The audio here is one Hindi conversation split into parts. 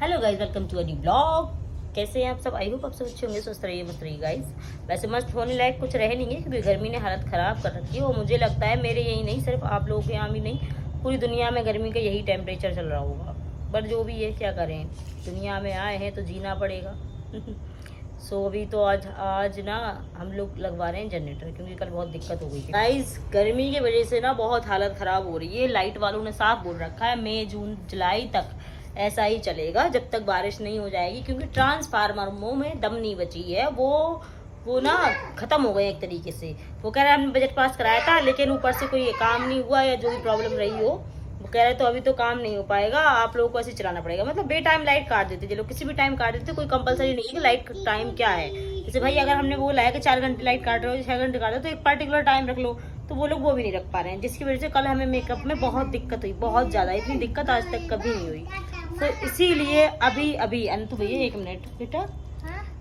Hello guys, welcome to a new blog. कैसे हैं आप सब? आई होप आप सब अच्छे होंगे, स्वस्थ रहिए, मस्त रहिए गाइस। वैसे मस्त होने लायक कुछ रहे नहीं है क्योंकि गर्मी ने हालत ख़राब कर रखी है। और मुझे लगता है मेरे यही नहीं, सिर्फ आप लोगों के यहाँ भी नहीं, पूरी दुनिया में गर्मी का यही टेम्परेचर चल रहा होगा। बट जो भी है, क्या करें, दुनिया में आए हैं तो जीना पड़ेगा। सो अभी तो आज ना हम लोग लगवा रहे हैं जनरेटर, क्योंकि कल बहुत दिक्कत हो गई थी गाइस। गर्मी की वजह से ना बहुत हालत ख़राब हो रही है। लाइट वालों ने साफ बोल रखा है मई जून जुलाई तक ऐसा ही चलेगा जब तक बारिश नहीं हो जाएगी, क्योंकि ट्रांसफार्मरों में दम नहीं बची है। वो ना खत्म हो गए एक तरीके से। वो कह रहे हैं हमने बजट पास कराया था, लेकिन ऊपर से कोई काम नहीं हुआ या जो भी प्रॉब्लम रही हो, वो कह रहे तो अभी तो काम नहीं हो पाएगा, आप लोगों को ऐसे चलाना पड़ेगा। मतलब बे टाइम लाइट काट देते, जो लोग किसी भी टाइम काट देते, कोई कंपलसरी नहीं है कि लाइट टाइम क्या है। जैसे भाई अगर हमने बोला है कि 4 घंटे लाइट काट रहे हो, 6 घंटे काट रहे हो, तो एक पर्टिकुलर टाइम रख लो, तो वो लोग वो भी नहीं रख पा रहे हैं, जिसकी वजह से कल हमें मेकअप में बहुत दिक्कत हुई, बहुत ज़्यादा। इतनी दिक्कत आज तक कभी नहीं हुई। तो इसीलिए अभी अनंतु भैया 1 मिनट बेटा,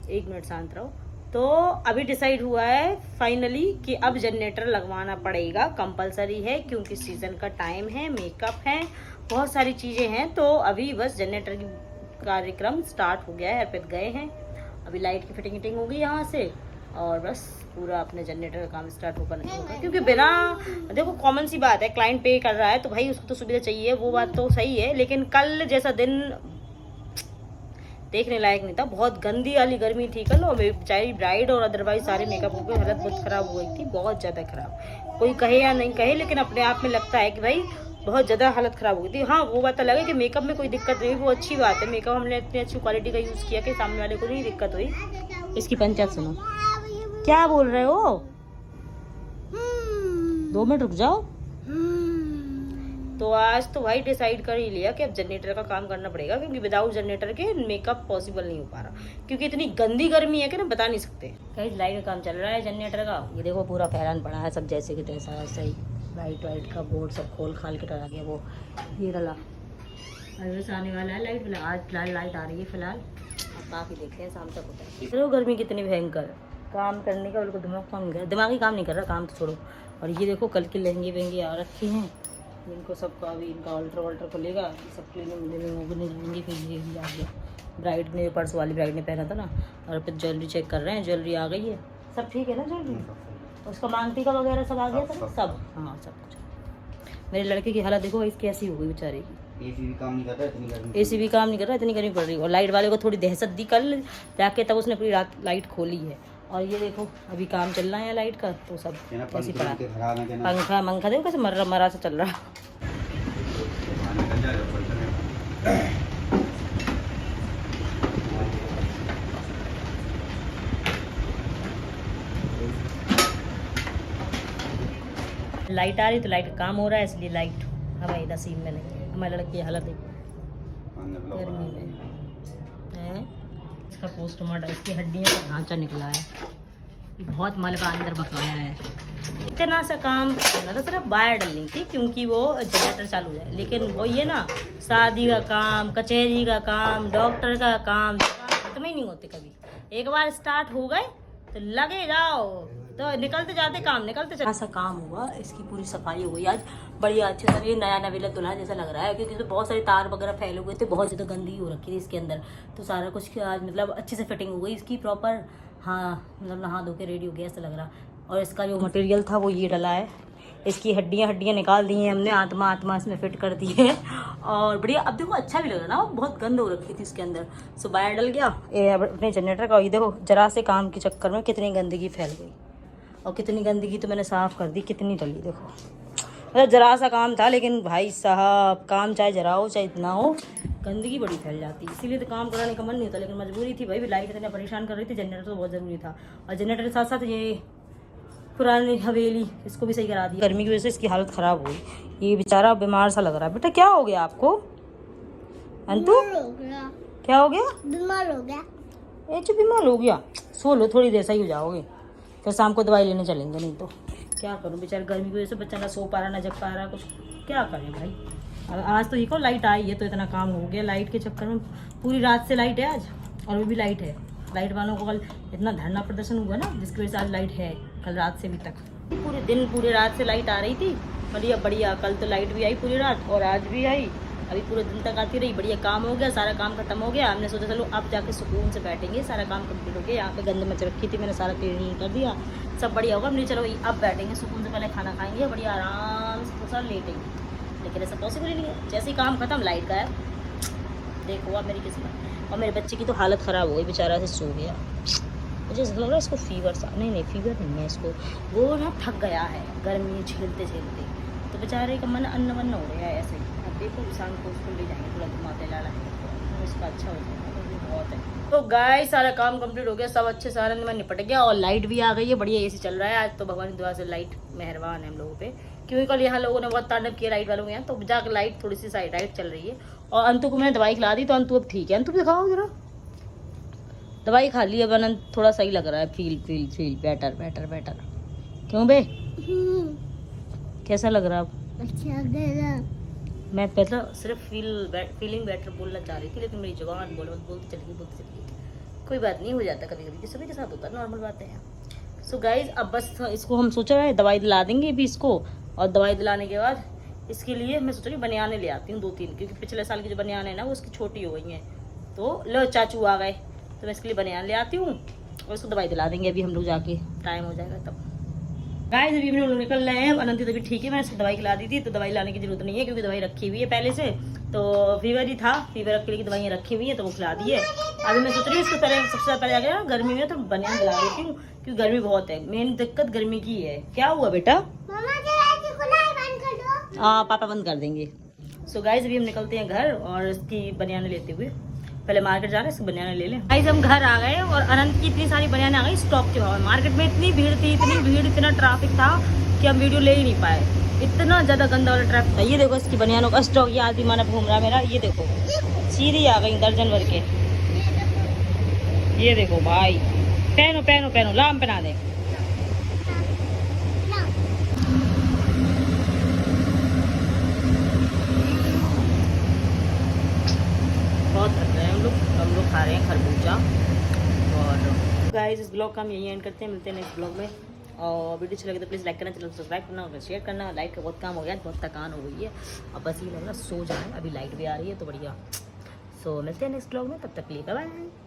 1 मिनट शांत रहो। तो अभी डिसाइड हुआ है फाइनली कि अब जनरेटर लगवाना पड़ेगा, कंपलसरी है, क्योंकि सीजन का टाइम है, मेकअप है, बहुत सारी चीज़ें हैं। तो अभी बस जनरेटर की कार्यक्रम स्टार्ट हो गया है, अर्पित गए हैं, अभी लाइट की फिटिंग हो गई यहाँ से, और बस पूरा अपने जनरेटर का काम स्टार्ट होगा। क्योंकि बिना, देखो कॉमन सी बात है, क्लाइंट पे कर रहा है तो भाई उसको तो सुविधा चाहिए, वो बात तो सही है। लेकिन कल जैसा दिन देखने लायक नहीं था, बहुत गंदी वाली गर्मी थी कल। और बेचारी ब्राइड और अदरवाइज सारे मेकअप हो गए, हालत बहुत ख़राब हो गई थी, बहुत ज़्यादा ख़राब। कोई कहे या नहीं कहे, लेकिन अपने आप में लगता है कि भाई बहुत ज़्यादा हालत ख़राब हो गई थी। हाँ, वो बात अलग है कि मेकअप में कोई दिक्कत नहीं हुई, वो अच्छी बात है। मेकअप हमने इतनी अच्छी क्वालिटी का यूज़ किया कि सामने वाले को नहीं दिक्कत हुई। इसकी पंचायत सुनो, क्या बोल रहे हो? 2 मिनट रुक जाओ। तो आज तो भाई डिसाइड कर ही लिया कि अब जनरेटर का काम करना पड़ेगा, क्योंकि विदाउट जनरेटर के मेकअप पॉसिबल नहीं हो पा रहा, क्योंकि इतनी गंदी गर्मी है कि ना बता नहीं सकते। कहीं लाइट का काम चल रहा है जनरेटर का, ये देखो पूरा फैलान पड़ा है, सब जैसे कि तैसा ऐसा ही। लाइट वाइट का बोर्ड सब खोल खाल के डला गया, वो ये डला। अभी बस आने वाला है लाइट, आज लाइट आ रही है फिलहाल, अब बाकी देखते हैं शाम तक होता है। चलो गर्मी कितनी भयंकर, काम करने का बिल्कुल दिमाग काम नहीं कर रहा, दिमागी काम नहीं कर रहा, काम तो छोड़ो। और ये देखो कल के लहंगे वहंगे आ रखे हैं, इनको सबका अभी इनका ऑल्टर वॉल्टर खुलेगा, सब क्लीनिंग जाएंगे। फिर ये भी आ गया, ब्राइड ने, पर्स वाली ब्राइड ने पहना था ना। और फिर ज्वेलरी चेक कर रहे हैं, ज्वेलरी आ गई है, सब ठीक है ना ज्वेलरी, उसका मांगटी का वगैरह सब आ गया था, सब हाँ सब कुछ। मेरे लड़के की हालत देखो इसकी कैसी हो गई बेचारे की, एसी भी काम नहीं कर रहा, इतनी गर्मी पड़ रही है। और लाइट वाले को थोड़ी दहशत दी कल जाके, तब उसने पूरी रात लाइट खोली है। और ये देखो अभी काम चल रहा है लाइट का, तो सब ऐसी पड़ा, पंखा देखो कैसे मरा सा चल रहा है। लाइट आ रही तो लाइट का काम हो रहा है, इसलिए लाइट हमारे नसीब में नहीं है। हमारे लड़के की हालत देखो गर्मी में है, इसका पोस्टमार्टम, इसकी हड्डियों का ढांचा निकला है, बहुत मलबा अंदर बकाया है। इतना सा काम करना था, सिर्फ वायर डलनी थी क्योंकि वो जनरेटर चालू है। लेकिन वो ये ना, शादी का काम, कचहरी का काम, डॉक्टर का काम खत्म ही नहीं होते कभी। एक बार स्टार्ट हो गए तो लगे जाओ, तो निकलते जाते काम, निकलते ऐसा काम हुआ। इसकी पूरी सफाई हो गई आज बढ़िया अच्छे से। ये नया नवेला दुल्हा जैसा लग रहा है, क्योंकि तो बहुत सारे तार वगैरह फैले हुए थे, बहुत ज़्यादा गंदी हो रखी थी इसके अंदर। तो सारा कुछ आज मतलब अच्छे से फिटिंग हो गई इसकी प्रॉपर। हाँ मतलब नहा धो के रेडी हो गया ऐसा लग रहा। और इसका जो मटेरियल था वो ये डला है, इसकी हड्डियाँ निकाल दी हैं हमने, आत्मा इसमें फिट कर दी है और बढ़िया। अब देखो अच्छा भी लग रहा ना, बहुत गंद हो रखी थी इसके अंदर। सो वायर डल गया अपने जनरेटर का। ये देखो जरा से काम के चक्कर में कितनी गंदगी फैल गई, और कितनी गंदगी तो मैंने साफ़ कर दी, कितनी डली देखो। मतलब जरा सा काम था, लेकिन भाई साहब काम चाहे जरा हो चाहे इतना हो, गंदगी बड़ी फैल जाती है। इसीलिए तो काम कराने का मन नहीं होता, लेकिन मजबूरी थी भाई, लाइट इतना परेशान कर रही थी। जनरेटर तो बहुत ज़रूरी था, और जनरेटर के साथ साथ ये पुरानी हवेली इसको भी सही करा दी। गर्मी की वजह से इसकी हालत ख़राब हो गई, ये बेचारा बीमार सा लग रहा है। बेटा क्या हो गया आपको? अंतु क्या हो गया? बीमार हो गया। बीमार हो गया, सो लो थोड़ी देर, सही हो जाओगे, फिर शाम को दवाई लेने चलेंगे। नहीं तो क्या करूँ, बेचारे गर्मी की वजह से बच्चा ना सो पा रहा ना जग पा रहा, कुछ क्या करें भाई। अब आज तो देखो लाइट आई है तो इतना काम हो गया। लाइट के चक्कर में पूरी रात से लाइट है आज, और अभी भी लाइट है। लाइट वालों को कल इतना धरना प्रदर्शन हुआ ना, जिसकी वजह से आज लाइट है, कल रात से भी तक पूरे दिन पूरे रात से लाइट आ रही थी। बढ़िया बढ़िया, कल तो लाइट भी आई पूरी रात और आज भी आई। अभी पूरे दिन तक आती रही, बढ़िया काम हो गया, सारा काम खत्म हो गया। हमने सोचा चलो अब जाके सुकून से बैठेंगे, सारा काम कंप्लीट हो गया। यहाँ पे गंद मच रखी थी, मैंने सारा क्लीनिंग कर दिया, सब बढ़िया होगा। हमने चलो अब बैठेंगे सुकून से, पहले खाना खाएंगे, बढ़िया आराम से थोड़ा लेटेंगे। लेकिन ऐसा पॉसिबल ही नहीं है, जैसे ही काम खत्म लाइट गायब। देखो अब मेरी किस्मत। और मेरे बच्चे की तो हालत ख़राब हो गई, बेचारा से सो गया। मुझे ऐसा लग रहा है इसको फीवर सा, नहीं फीवर नहीं है इसको, वो ना थक गया है गर्मी झेलते झेलते, तो बेचारे का मन अन्न वन्न हो रहा है ऐसे ही। अब देखो शाम को उसको ले जाएंगे, थोड़ा घुमाते ला लाएंगे, उसका अच्छा हो जाएगा, तो बहुत है। तो गाइस सारा काम कंप्लीट हो गया, सब अच्छे से आनंद में निपट गया और लाइट भी आ गई है, बढ़िया एसी चल रहा है आज तो। भगवान की दुआ से लाइट मेहरबान है हम लोगों पे, क्योंकि कल यहाँ लोगों ने बहुत तांडव किया लाइट वालों के यहाँ, तो जाकर लाइट थोड़ी सी साइड लाइट चल रही है। और अंतु को मैंने दवाई खिला दी, तो अंतु अब ठीक है। अंतु दिखाओ जरा, दवाई खा ली, अब अनंत थोड़ा सही लग रहा है, फील बेटर। क्यों बे, कैसा लग रहा अब? अच्छा लग रहा। मैं पहले सिर्फ फीलिंग बेटर बोलना चाह रही थी, लेकिन मेरी जुबान बोलती चली। कोई बात नहीं, हो जाता कभी कभी, सभी के साथ होता है, नॉर्मल बात है। सो गाइज अब बस इसको हम सोचा है दवाई दिला देंगे अभी इसको, और दवाई दिलाने के बाद इसके लिए मैं सोचा कि बनियाने ले आती हूँ 2-3, क्योंकि पिछले साल की जो बनियान है ना वो उसकी छोटी हो गई हैं। तो लो चाचू आ गए, तो मैं इसके लिए बनियान ले आती हूँ और इसको दवाई दिला देंगे अभी हम लोग जाके, टाइम हो जाएगा तब। गाइस अभी हम लोग निकल रहे हैं, अनंती तभी ठीक है, मैंने इसको दवाई खिला दी थी, तो दवाई लाने की जरूरत नहीं है क्योंकि दवाई रखी हुई है पहले से। तो फीवर ही था, फीवर के लिए दवाइयाँ रखी हुई है, तो वो खिला दी है। अभी मैं सोच रही हूँ इसको पहले सबसे पहले जाके ना गर्मी में तो बनियान दिला देती हूँ, क्योंकि गर्मी बहुत है, मेन दिक्कत गर्मी की है। क्या हुआ बेटा? हाँ पापा बंद कर देंगे। सो गाइस अभी हम निकलते हैं घर और इसकी बनियाने लेते हुए, पहले मार्केट जा रहे हैं, इसकी बनियाने ले लें। गाइस हम घर आ गए और अनंत की इतनी सारी बनियाने आ गई स्टॉक के भाव में। मार्केट में इतनी भीड़ थी, इतना ट्रैफिक था कि हम वीडियो ले ही नहीं पाए, इतना ज्यादा गंदा वाला ट्रैफिक था। ये देखो इसकी बनियानों का स्टॉक, ये आदि मानव घूम रहा मेरा, ये देखो सीधी आ गई दर्जन भर के। ये देखो भाई, पहनो लाम पहना दे। बहुत थक रहे हैं हम लोग खा रहे हैं खरबूजा। और गाइस इस ब्लॉग का हम यही एंड करते हैं, मिलते हैं नेक्स्ट ब्लॉग में। और वीडियो अच्छा लगे तो प्लीज़ लाइक करना, चैनल सब्सक्राइब करना और शेयर करना। लाइक का बहुत काम हो गया, बहुत थकान हो गई है, अब बस ये लग रहा सो जाए, अभी लाइट भी आ रही है तो बढ़िया। सो मिलते हैं नेक्स्ट ब्लॉग में, तब तक के लिए बाय बाय।